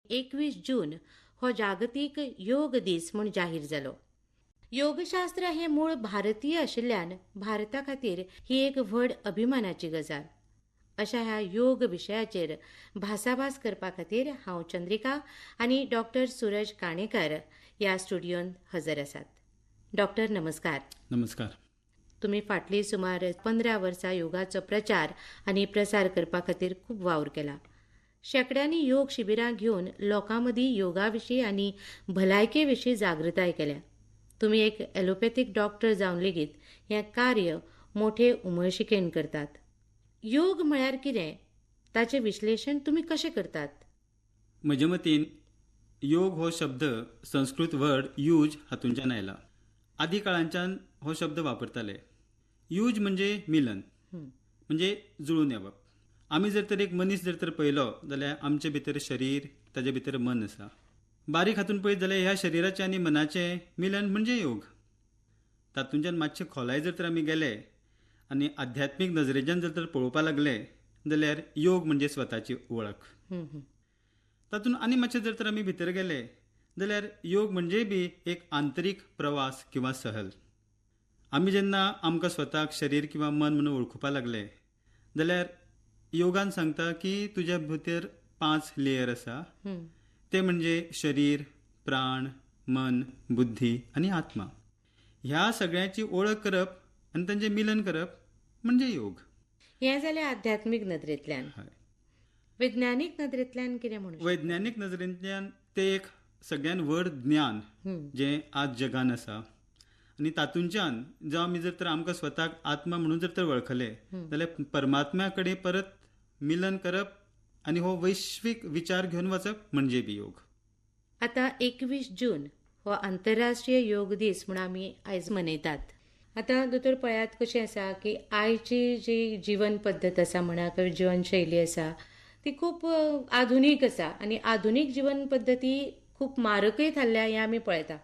21 जून हो जागतीक योग दीस म्हूण जाहीर जालो. योगशास्त्र हे मूळ भारतीय आशिल्ल्यान भारता खातीर ही एक व्हड अभिमानाची गजाल. अशा ह्या योग विशयाचेर भासाभास करपा खातीर हांव चंद्रिका आनी डॉक्टर सूरज काणेकर ह्या स्टुडियोंत हजर आसात. डॉक्टर नमस्कार. नमस्कार. तुम्ही फाटली सुमार 15 वर्सां योगाचो प्रचार आनी प्रसार करपा खातीर खूब वावर केला. शेकड्यांनी योग शिबिरां घेवन लोकां मदीं योगा विशीं आनी भलायके विशीं जागृताय केल्या. तुम्ही एक ॲलोपॅथीक डॉक्टर जावन लेगीत हें कार्य मोठे उमळशिकेन करतात. योग म्हळ्यार कितें, ताचें विश्लेशण तुम्ही कशें करतात? म्हजे मतीन योग हो शब्द संस्कृत वर्ड यूज हातूंच्यान आयला. आदी काळांच्यान हो शब्द वापरताले. यूज म्हणजे मिलन, म्हणजे जुळून येवप. आमी जर तर एक मनीस जर तर पळयलो जाल्यार आमचे भितर शरीर, ताचे भितर मन आसा. बारीक हातून पळयत जाल्यार ह्या शरिराचें आनी मनाचें मिलन म्हणजे योग. तातूंच्यान मातशे खोलाय जर तर आमी गेले आनी आध्यात्मीक नजरेच्यान जर तर पळोवपा लागले जाल्यार योग म्हणजे स्वताची वळख. तातूंत आनी मातशे जर तर आमी भितर गेले जाल्यार योग म्हणजे बी एक आंतरीक प्रवास किंवा सहल. आमी जेन्ना आमकां स्वताक शरीर किंवा मन म्हणून वळखुपा लागले जाल्यार योगान सांगता की तुज्या भितर 5 लेयर आसा. ते म्हणजे शरीर, प्राण, मन, बुद्धी आनी आत्मा. ह्या सगळ्यांची वळख करप आनी तांचें मिलन करप म्हणजे योग. हें जालें आध्यात्मीक नदरेंतल्यान. वैज्ञानीक नदरेंतल्यान कितें म्हणून? वैज्ञानीक नजरेंतल्यान ते एक सगळ्यान व्हड ज्ञान जें आज जगान आसा. आनी तातूंच्यान जो आमी जर तर आमकां स्वताक आत्मा म्हणून जर तर वळखले जाल्यार परमात्म्या कडेन परत मिलन करप आनी हो वैश्वीक विचार घेवन वचप म्हणजे बी योग. आता 21 जून हो आंतरराष्ट्रीय योग दीस म्हूण आमी आयज मनयतात. आतां दोतोर पळयात कशें आसा की आयची जी जीवन पद्दत आसा म्हणा किंवा जिवनशैली आसा ती खूब आधुनीक आसा आनी आधुनीक जीवन पद्दती खूब मारकय थारल्या हें आमी पळयता.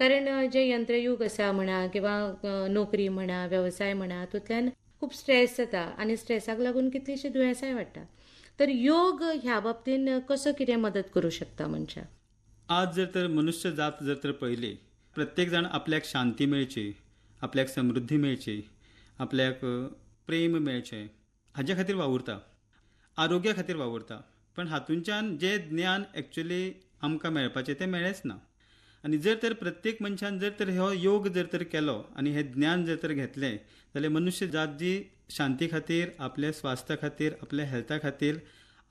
कारण जे यंत्रयूग आसा म्हणा किंवा नोकरी म्हणा वेवसाय म्हणा तातूंतल्यान खूब स्ट्रेस जाता आनी स्ट्रेसाक लागून कितलीशीं दुयेंसांय वाडटा. तर योग ह्या बाबतीन कसो कितें मदत करूं शकता मनशाक? आज जर तर मनुष्य जात जर तर पळयली, प्रत्येक जाण आपल्याक शांती मेळची, आपल्याक समृद्धी मेळची, आपल्याक प्रेम मेळचें हाजे खातीर वावुरता, आरोग्या खातीर वावुरता. पण हातूंच्यान जें ज्ञान एक्चुअली आमकां मेळपाचें तें मेळ्ळेंच ना. आनी जर तर प्रत्येक मनशान जर तर हो योग जर तर केलो आनी हें ज्ञान जर तर घेतलें जाल्यार मनुष्य जात जी शांती खातीर, आपल्या स्वास्था खातीर, आपल्या हेल्था खातीर,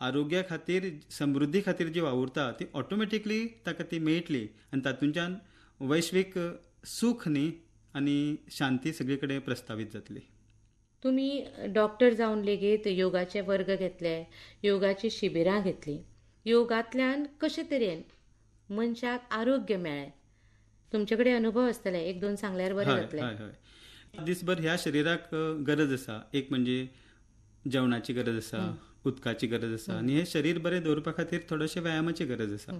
आरोग्या खातीर, समृद्धी खातीर जी वावुरता ती ऑटोमॅटिकली ताका ती मेळटली आनी तातूंच्यान वैश्वीक सूख न्ही आनी शांती सगळे कडेन प्रस्थावीत जातली. तुम्ही डॉक्टर जावन लेगीत योगाचे वर्ग घेतले, योगाची शिबिरां घेतली. योगांतल्यान कशे तरेन मनशाक आरोग्य मेळ्ळें? तुमचे कडेन अनुभव आसतले, 1-2 सांगल्यार बरें जातलें. हय हय. दिसभर ह्या शरिराक गरज आसा. एक म्हणजे जेवणाची गरज आसा, उदकाची गरज आसा आनी हे शरीर बरें दवरपा खातीर थोडेशे व्यायामाची गरज आसा.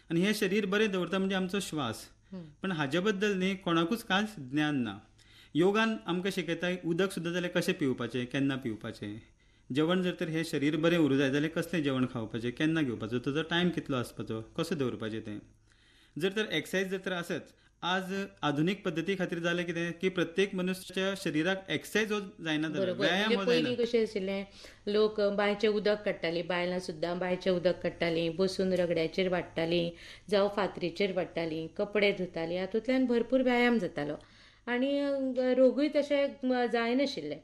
आनी हे शरीर बरें दवरता म्हणजे आमचो श्वास. पण हाजे बद्दल न्ही कोणाकूच कांयच ज्ञान ना. योगान आमकां शिकयता उदक सुद्दां जाल्यार कशें पिवपाचें, केन्ना पिवपाचें. जेवण जर तर हे शरीर बरें उरूं जाय जाल्यार कसलें जेवण खावपाचें, केन्ना घेवपाचो, ताजो टायम कितलो आसपाचो, कसो दवरपाचें तें. जर तर एक्सरसाइज जर तर आसत, आज आधुनीक पद्दती खातीर जालें कितें की प्रत्येक मनशाच्या शरिराक एक्सरसाइज हो जायना जालो, व्यायाम हो जायना. पयलीं कशें आशिल्लें, लोक बांयचें उदक काडटालीं, बायलां सुद्दां बांयचें उदक काडटालीं, बसून रगड्याचेर वाडटालीं जावं फातरीचेर वाडटालीं, कपडे धुतालीं. हातूंतल्यान भरपूर व्यायाम जातालो आनी रोगूय तशे जायनाशिल्ले.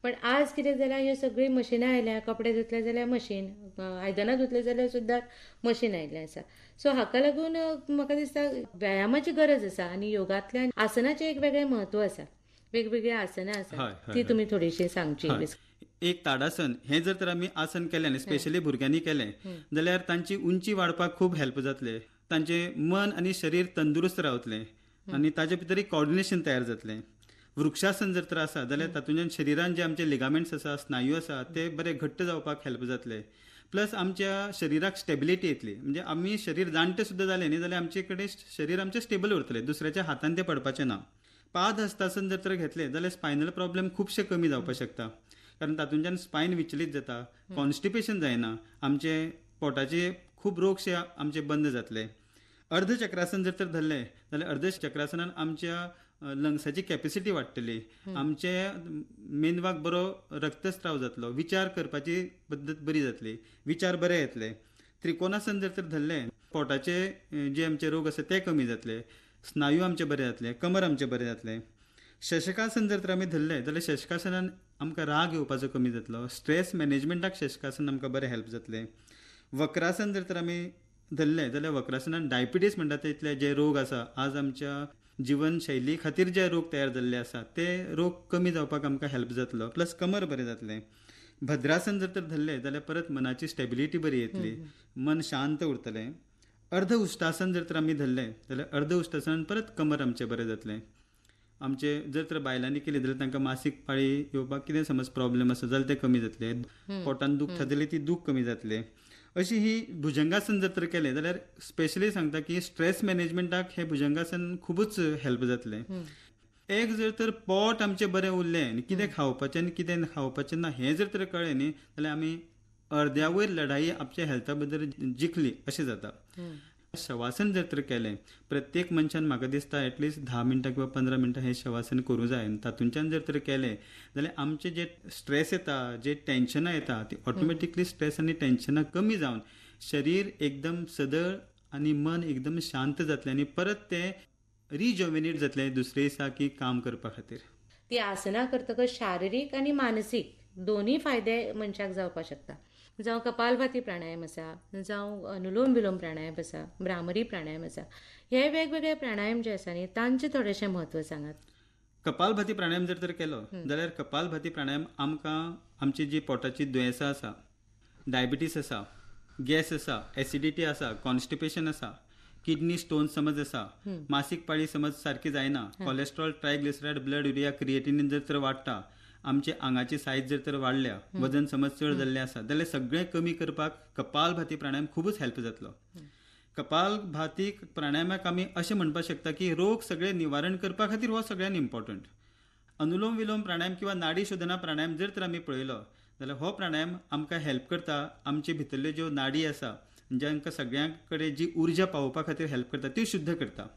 पण आज कितें जालां, ह्यो सगळीं मशिनां आयल्या. कपडे धुतले जाल्यार मशीन, आयदनां धुतले जाल्यार सुद्दां मशीन आयिल्लें आसा. सो हाका लागून म्हाका दिसता व्यायामाची गरज आसा आनी योगांतल्यान आसनाचें एक वेगळें म्हत्व आसा. वेगवेगळी आसनां आसा ती तुमी थोडीशी सांगची. एक ताडासन हें जर तर आमी आसन केलें आनी स्पेशली भुरग्यांनी केलें जाल्यार तांची उंची वाडपाक खूब हेल्प जातलें. तांचें मन आनी शरीर तंदुरुस्त रावतलें आनी ताचे भितर एक कॉर्डिनेशन तयार जातलें. वृक्षासन जर तर आसा जाल्यार तातूंतल्यान शरिरान जे आमचे लिगामेंट्स आसा, स्नायू आसा ते बरे घट्ट जावपाक हेल्प जातले. प्लस आमच्या शरिराक स्टेबिलिटी येतली. म्हणजे आमी शरीर जाणटे सुद्दां जालें न्ही जाल्यार आमचे कडेन शरीर आमचें स्टेबल उरतलें, दुसऱ्याच्या हातान तें पडपाचें ना. पाद हस्तासन जर तर घेतलें जाल्यार स्पायनल प्रॉब्लेम खुबशे कमी जावपाक शकता. कारण तातूंतल्यान स्पायन विचलीत जाता, कॉन्स्टिपेशन जायना, आमचे पोटाची खूब रोगशे आमचे बंद जातले. अर्धचक्रासन जर तर धरलें जाल्यार अर्धचक्रासनान आमच्या लंग्साची कॅपॅसिटी वाडटली, आमचे मेंदवाक बरो रक्तस्त्राव जातलो, विचार करपाची पद्दत बरी जातली, विचार बरे येतले. त्रिकोणासन जर तर धरलें पोटाचे जे आमचे रोग आसा ते कमी जातले, स्नायू आमचे बरे जातले, कमर आमचे बरे जातले. शशकासन जर तर आमी धरलें जाल्यार शशकासनान आमकां राग येवपाचो कमी जातलो, स्ट्रेस मॅनेजमेंटाक शशकासन आमकां बरें हेल्प जातलें. वक्रासन जर तर आमी धरलें जाल्यार वक्रासनान डायबिटीस म्हणटा तितले जे रोग आसा, आज आमच्या जिवनशैली खातीर जे रोग तयार जाल्ले आसा ते रोग कमी जावपाक आमकां हेल्प जातलो, प्लस कमर बरें जातलें. भद्रासन जर तर धरलें जाल्यार परत मनाची स्टेबिलिटी बरी येतली, मन शांत उरतलें. अर्ध उश्टासन जर तर आमी धरलें जाल्यार अर्ध उश्टासनान परत कमर आमचें बरें जातलें. आमचे जर तर बायलांनी केली जाल्यार तांकां मासीक पाळी येवपाक कितें समज प्रॉब्लेम आसा जाल्यार ते कमी जातले, पोटान दूख जाल्यार ती दूख कमी जातले. अशी ही भुजंगासन जर तर केलें जाल्यार स्पेशली सांगता की स्ट्रेस मॅनेजमेंटाक हे भुजंगासन खूबच हेल्प जातलें. एक जर तर पोट आमचें बरें उरलें आनी कितें खावपाचें आनी कितें खावपाचें ना हें जर तर कळ्ळें न्ही जाल्यार आमी अर्द्या वयर लढाई आपल्या हेल्था बद्दल जिखली अशें जाता. शवासन जर तर केलें, प्रत्येक मनशान म्हाका दिसता एटलिस्ट 10 मिनटां किंवा 15 मिनटां हें शवासन करूं जाय. तातूंतल्यान जर तर केलें जाल्यार आमचे जे स्ट्रेस येता, जे टेन्शनां येता ती ऑटोमॅटिकली स्ट्रेस आनी टेन्शनां कमी जावन शरीर एकदम सदळ आनी मन एकदम शांत जातलें आनी परत तें रिजॉविनेट जातलें दुसरे दिसा की काम करपा खातीर. ती आसनां करतकच शारिरीक आनी मानसीक दोन्ही फायदे मनशाक जावपाक शकता. जावं कपालभाती प्राणायाम आसा, जावं अनुलोम विलोम प्राणायाम आसा, भ्रामरी प्राणायाम आसा, हे वेगवेगळे प्राणायाम जे आसा न्ही तांचे थोडेशें म्हत्व सांगात. कपालभाती प्राणायाम जर तर केलो जाल्यार कपालभाती प्राणायाम आमकां आमची जी पोटाची दुयेंसां आसा, डायबिटीस आसा, गॅस आसा, एसिडिटी आसा, कॉन्स्टिपेशन आसा, किडनी स्टोन समज आसा, मासीक पाळी समज सारकी जायना, कोलेस्ट्रॉल, ट्रायग्लिसरायड, ब्लड युरिया, क्रिएटिनिन जर तर वाडटा, आमचे आंगाची सायज जर तर वाडल्या, वजन समज चड जाल्लें आसा जाल्यार सगळें कमी करपाक कपालभाती प्राणायाम खूबच हेल्प जातलो. कपालभाती प्राणायामाक आमी अशें म्हणपाक शकता की रोग सगळे निवारण करपा खातीर हो सगळ्यान इम्पॉर्टंट. अनुलोम विलोम प्राणायाम किंवा नाडी शोधना प्राणायाम जर तर आमी पळयलो जाल्यार हो प्राणायाम आमकां हेल्प करता. आमचे भितरल्यो ज्यो नाडी आसा जांकां सगळ्यां कडेन जी उर्जा पावोवपा खातीर हेल्प करता ती शुद्ध करता.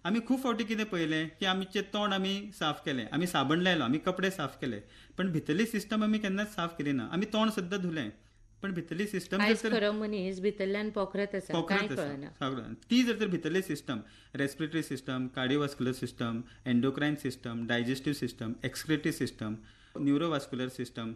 आमी खूब फावटी कितें पळयलें की आमचें तोंड आमी साफ केलें, आमी साबण लायलो, आमी कपडे साफ केले, पण भितरली सिस्टम आमी केन्नाच साफ केली ना. आमी तोंड सुद्दां धुलें पण भितरली सिस्टम खरो मनीस भितरल्यान पोखरत आसा, कांय कळना. ती जर तर भितरली system, respiratory system, cardiovascular system, endocrine system, digestive system, excretory system, neurovascular system,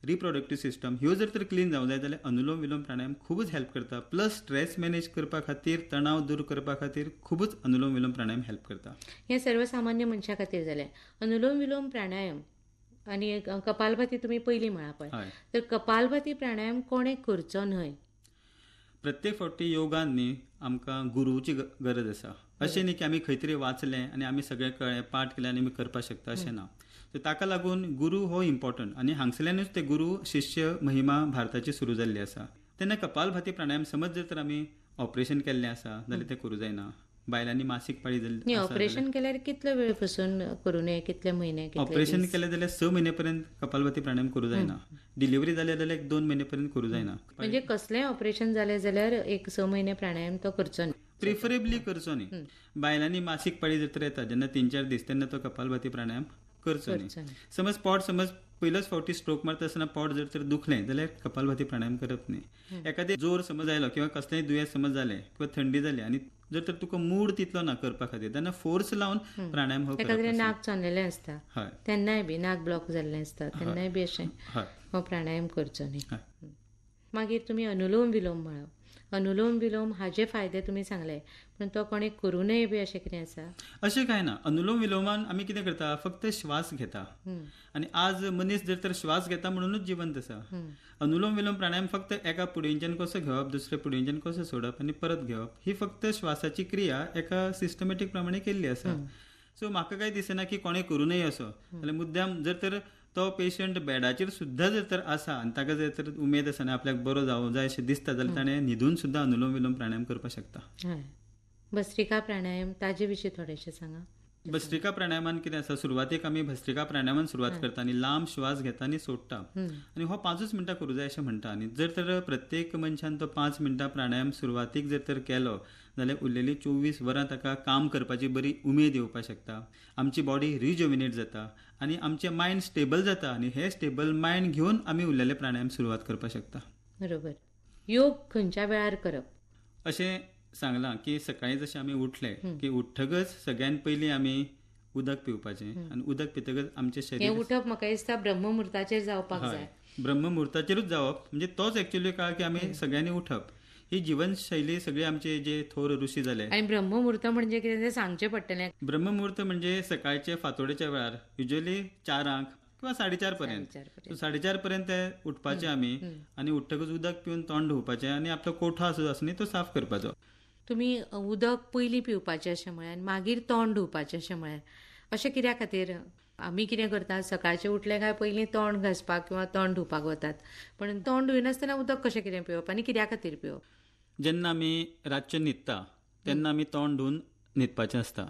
reproductive system ह्यो जर तर क्लीन जावं जाय जाल्यार अनुलोम विलोम प्राणायाम खूबच हेल्प करता. प्लस स्ट्रेस मॅनेज करपा खातीर, तणाव दूर करपा खातीर खूबच अनुलोम विलोम प्राणायाम हेल्प करता. हें सर्वसामान्य मनशा खातीर जालें. अनुलोम विलोम प्राणायाम आनी कपालभाती तुमी पयलीं म्हळा पळय, तर कपालभाती प्राणायाम कोणें करचो न्हय. प्रत्येक फावटी योगान न्ही आमकां गुरूची गरज आसा. अशें न्ही की आमी खंय तरी वाचलें आनी आमी सगळें कळ्ळें, पाठ केलें आनी आमी करपाक शकता अशें ना. सो ताका लागून गुरू हो इम्पॉर्टंट आनी हांगसरल्यानूच ते गुरू शिश्य महिमा भारताची सुरू जाल्ली आसा. तेन्ना कपालभाती प्राणायाम समज जर तर आमी ऑपरेशन केल्लें आसा जाल्यार तें करूं जायना. बायलांनी मासीक पाळी जाल्ली ऑपरेशन केल्यार कितलो वेळ पासून करूं नये, कितले म्हयने? ऑपरेशन केलें जाल्यार 6 म्हयने पर्यंत कपालभाती प्राणायाम करूं जायना. डिलिव्हरी जाल्या जाल्यार 2 म्हयने पर्यंत करूं जायना. म्हणजे कसलेंय ऑपरेशन जालें जाल्यार 6 म्हयने प्राणायाम तो करचो न्ही. प्रिफरेबली करचो न्ही. बायलांनी मासीक पाळी जर तर येता जेन्ना 3-4 दीस तेन्ना तो कपालभाती प्राणायाम करचो न्ही. समज पोट समज पयलोच फावटी स्ट्रोक मारता आसतना पोट जर तर दुखलें जाल्यार कपालभाती प्राणायाम करप न्ही. एखादे जोर समज आयलो किंवा कसलेंय दुयेंस समज जालें किंवा थंडी जाली आनी जर तर तुका मूड तितलो ना करपा खातीर तेन्ना फोर्स लावन प्राणायाम हो करप. एखाद्याचें नाक चोंदलेलें आसता तेन्नाय बी, नाक ब्लॉक जाल्लें आसता तेन्नाय बी अशें हो प्राणायाम करचो न्ही. मागीर तुमी अनुलोम विलोम म्हळो. अनुलोम विलोम हाचे फायदे तुमी सांगले, पण तो कोणी करूं नये बी अशें कितें आसा? अशें कांय ना. अनुलोम विलोमान आमी कितें करता, फक्त श्वास घेता आनी आज मनीस जर तर श्वास घेता म्हणूनच जिवंत आसा. अनुलोम विलोम प्राणायाम फक्त एका पुडींच्यान कसो घेवप, दुसऱ्या पुडींच्यान कसो सोडप आनी परत घेवप, ही फक्त श्वासाची क्रिया एका सिस्टमॅटीक प्रमाणे केल्ली आसा. सो म्हाका काय दिसना की कोणें करूं नये असो. जाल्यार मुद्दाम जर तर तो पेशंट बेडाचेर सुद्दां जर तर आसा आनी ताका जर तर उमेद आसना आपल्याक बरो जावं जाय अशें दिसता जाल्यार ताणें न्हिदून सुद्दां अनुलोम विलोम प्राणायाम करपाक शकता. भस्त्रिका प्राणायाम ताजे विशीं थोडेशें सांगा. भस्त्रिका प्राणायामान कितें आसा, सुरवातेक आमी भस्त्रिका प्राणायामान सुरवात करता आनी लांब श्वास घेता आनी सोडटा आनी हो 5 मिनटां करूं जाय अशें म्हणटा. आनी जर तर प्रत्येक मनशान तो 5 मिनटां प्राणायाम सुरवातीक जर तर केलो जाल्यार उरलेली 24 वरां ताका काम करपाची बरी उमेद येवपाक शकता. आमची बॉडी रिज्युमिनेट जाता आनी आमचें मायंड स्टेबल जाता आनी हे स्टेबल मायंड घेवन आमी उरलेले प्राणायाम सुरवात करपाक शकता. बरोबर. योग खंयच्या वेळार करप? अशें सांगलां की सकाळीं जशें आमी उठले की उठ्ठकच सगळ्यान पयलीं आमी उदक पिवपाचें आनी उदक पितकच आमचें हें शरीर उठप म्हाका दिसता ब्रह्ममुहूर्ताचेर जावपाक जाय. ब्रह्ममुहूर्ताचेरूच जावप, म्हणजे तोच एक्चुअली काळ की आमी सगळ्यांनी उठप. ही जीवनशैली सगळी आमचे जे थोर ऋषी जाले. आनी ब्रह्ममुहूर्त म्हणजे कितें तें सांगचें पडटलें. ब्रह्ममुहूर्त म्हणजे सकाळचे फांतोडेच्या वेळार युजली 4 किंवा 4:30 पर्यंत. 4:30 पर्यंत उठपाचें आमी आनी उठ्ठकच उदक पिवन तोंड धुवपाचें आनी आपलो कोठो आसूं न्ही तो साफ करपाचो. तुमी उदक पयलीं पिवपाचें अशें म्हळ्यार आनी मागीर तोंड धुवपाचें अशें म्हळ्यार अशें कित्या खातीर? आमी कितें करतात, सकाळचें उठले काय पयलीं तोंड घासपाक किंवा तोंड धुवपाक वतात, पण तोंड धुयनासतना उदक कशें कितें पिवप आनी कित्या खातीर पिवप? जेन्ना आमी रातचे न्हिदता तेन्ना आमी तोंड धुवन न्हिदपाचें आसता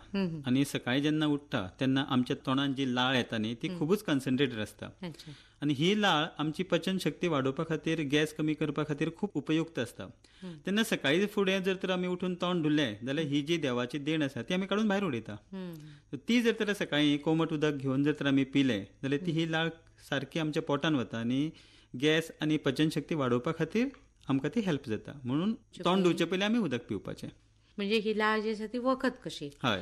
आनी सकाळीं जेन्ना उठ्ठा तेन्ना आमच्या तोंडान जी लाळ येता न्ही ती खूबच कॉन्सन्ट्रेटेड आसता आनी ही लाळ आमची पचन शक्ती वाडोवपा खातीर, गॅस कमी करपा खातीर खूब उपयुक्त आसता. तेन्ना सकाळी फुडें जर तर आमी उठून तोंड धुलें जाल्यार ही जी देवाची देण आसा ती आमी काडून भायर उडयता. ती जर तर सकाळीं कोमट उदक घेवन जर तर आमी पिलें जाल्यार ती ही लाळ सारकी आमच्या पोटान वता आनी गॅस आनी पचन शक्ती वाडोवपा खातीर आमकां ती हेल्प जाता. म्हणून तोंड धुवचे पयलीं आमी उदक पिवपाचें. म्हणजे ही लाळ जी आसा ती वखद कशी. हय.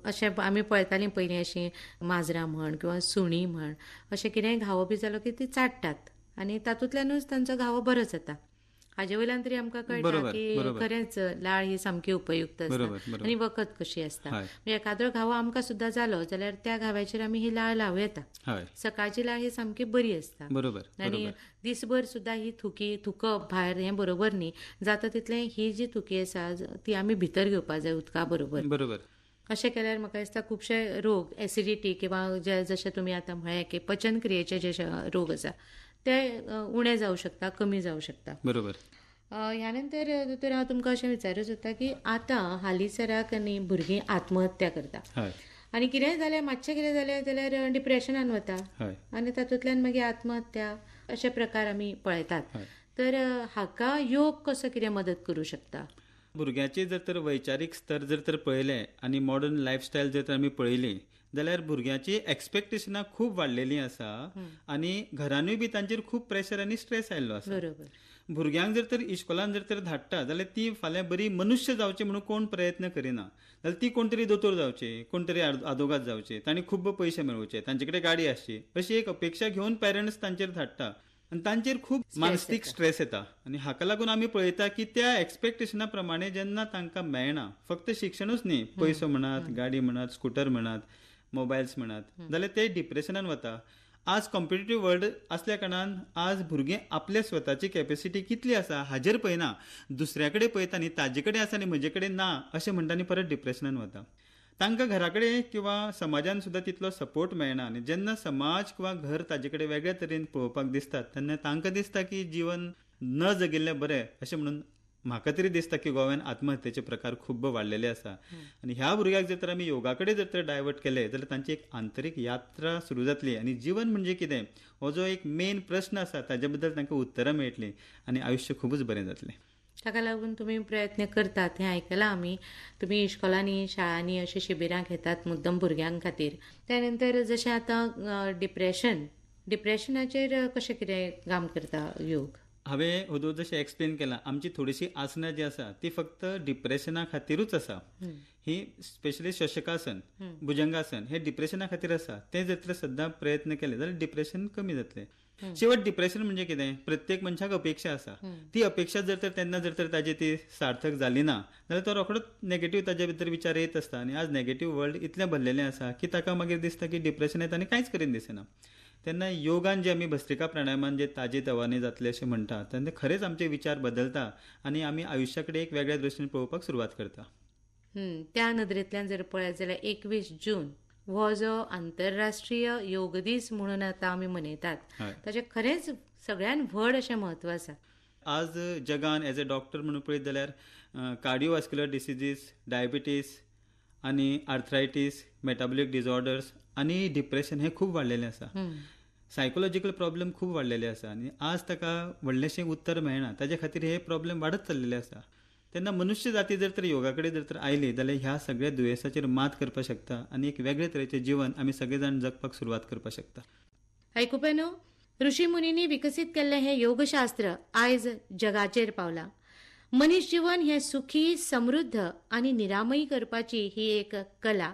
अशें आमी पळयतालीं पयलीं अशीं माजरां म्हण किंवा सुणी म्हण अशें कितेंय घावो बी जालो की ती चाटतात आनी तातूंतल्यानूच तांचो घावो बरो जाता. हाजे वयल्यान तरी आमकां कळटा की खरेंच लाळ ही सामकी उपयुक्त आसता आनी वखद कशी आसता. म्हणजे एखादो घावो आमकां सुद्दां जालो जाल्यार त्या घाव्याचेर आमी ही लाळ लावं येता. सकाळची लाळ ही सामकी बरी आसता. आनी दिसभर सुद्दां ही थुकप भायर हें बरोबर न्ही. जाता तितलें ही जी थुकी आसा ती आमी भितर घेवपा जाय उदका बरोबर. अशें केल्यार म्हाका दिसता खुबशे रोग, एसिडिटी किंवा जशें तुमी आतां म्हळें की पचन क्रियेचे जे रोग आसा ते उणे जावं शकता, कमी जावं शकता. बरोबर. ह्या नंतर दोतोर हांव तुमकां अशें विचारूंक सोदता की आतां हालींसराक न्ही भुरगीं आत्महत्या करता आनी कितेंय जालें, मातशें कितें जालें जाल्यार डिप्रेशनान वता आनी तातूंतल्यान मागीर आत्महत्या अशे प्रकार आमी पळयतात. तर हाका योग कसो कितें मदत करूं शकता? भुरग्याचे जर तर वैचारीक स्तर जर तर पळयले आनी मॉडर्न लायफस्टायल जर तर आमी पळयली जाल्यार भुरग्याची एक्सपेक्टेशनां खूब वाडलेलीं आसा आनी घरानूय बी तांचेर खूब प्रेशर आनी स्ट्रेस आयिल्लो आसा. भुरग्यांक जर तर इश्कोलान जर तर धाडटा जाल्यार ती फाल्यां बरी मनुश्य जावची म्हणून कोण प्रयत्न करिना. जाल्यार ती कोण तरी दोतोर जावची, कोण तरी आदोगाद जावचे, तांणी खूब पयशे मेळोवचे, तांचे कडेन गाडी आसची, अशी एक अपेक्षा घेवन पेरंट्स तांचेर धाडटा आनी तांचेर खूब मानसीक स्ट्रेस येता. आनी हाका लागून आमी पळयता की त्या एक्सपेक्टेशना प्रमाणे जेन्ना तांकां मेळना, फक्त शिक्षणूच न्ही, पयसो म्हणात, गाडी म्हणात, स्कूटर म्हणात, मोबायल्स म्हणात, जाल्यार ते डिप्रेशनान वता. आज कॉम्पिटेटिव्ह वर्ल्ड असल्या कारणान आज भुरगे आपले स्वताची कॅपेसिटी कितली आसा हाजेर पळयना, दुसऱ्या कडेन पळयता न्ही, ताजे कडेन आसा आनी म्हजे कडेन ना अशें म्हणटा आनी परत डिप्रेशनान वता. तांकां घरा कडेन किंवा समाजान सुद्दां तितलो सपोर्ट मेळना आनी जेन्ना समाज किंवा घर ताजे कडेन वेगळ्या तरेन पळोवपाक दिसतात तेन्ना तांकां दिसता की जीवन न जगिल्लें बरें अशें म्हणून म्हाका तरी दिसता की गोव्यान आत्महत्येचे प्रकार खूब वाडलेले आसा. आनी ह्या भुरग्याक जर तर आमी योगा कडेन जर तर डायवर्ट केले जाल्यार तांची एक आंतरीक यात्रा सुरू जातली आनी जीवन म्हणजे कितें हो जो एक मेन प्रश्न आसा ताजे बद्दल तांकां उतरां मेळटलीं आनी आयुश्य खूबच बरें जातलें. ताका लागून तुमी प्रयत्न करतात हें आयकलां आमी. तुमी इश्कोलांनी, शाळांनी अशें शिबिरां घेतात मुद्दम भुरग्यां खातीर. त्या नंतर जशें आतां डिप्रेशनाचेर कशें कितें काम करता योग? हांवें ओदो जशें एक्सप्लेन केलां, आमची थोडीशी आसनां जी आसा ती फक्त डिप्रेशना खातीरूच आसा. ही स्पेशली शशकासन, भुजंगासन हे डिप्रेशना खातीर आसा. ते जर तर सद्दां प्रयत्न केले जाल्यार डिप्रेशन कमी जातलें. शेवट डिप्रेशन म्हणजे कितें? प्रत्येक मनशाक अपेक्षा आसा. ती अपेक्षा जर तर तेन्ना जर तर ताजी ती सार्थक जाली ना जाल्यार तो रोखडोच नेगेटीव ताजे भितर विचार येत आसता आनी आज नेगेटीव वर्ल्ड इतलें भरलेलें आसा की ताका मागीर दिसता की डिप्रेशन येता आनी कांयच करीन दिसना. तेन्ना योगान जे आमी भस्त्रिका प्राणायामान जे ताजे तवाने जातले अशें म्हणटा तेन्ना खरेंच आमचे विचार बदलता आनी आमी आयुश्या कडेन एक वेगळ्या दृश्टीन पळोवपाक सुरवात करता. त्या नदरेंतल्यान जर पळयत जाल्यार 21 जून हो जो आंतरराष्ट्रीय योग दीस म्हणून आतां आमी मनयतात ताचें खरेंच सगळ्यान व्हड अशें म्हत्व आसा. आज जगान एज अ डॉक्टर म्हणून पळयत जाल्यार कार्डिओवास्क्युलर डिसिजीस, डायबिटीस आणि आर्थरायटीस, मेटाबॉलिक डिसऑर्डर्स आणि डिप्रेशन हे खूप वाडलेलें आसा. सायकोलॉजिकल प्रॉब्लेम खूप वाडलेले आसा आनी आज ताका व्हडलेशें उत्तर मेळना. ताजे खातीर हे प्रॉब्लेम वाडत चल्लेले आसा. तेन्ना मनुश्य जाती जर तर योगा कडेन जर तर आयली जाल्यार ह्या सगळ्या दुयेंसाचेर मात करपाक शकता आनी एक वेगळे तरेचें जीवन आमी सगळे जाण जगपाक सुरवात करपाक शकता. आयकुपेनो, ऋषी मुनींनी विकसीत केल्लें हें योगशास्त्र आयज जगाचेर पावलां. मनीस जीवन हें सुखी, समृद्ध आनी निरामयी करपाची ही एक कला.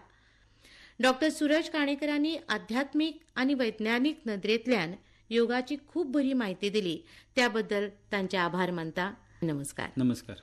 डॉक्टर सूरज काणेकरांनी आध्यात्मिक आनी वैज्ञानीक नदरेंतल्यान योगाची खूब बरी म्हायती दिली. त्याबद्दल तांचे आभार मानता. नमस्कार. नमस्कार.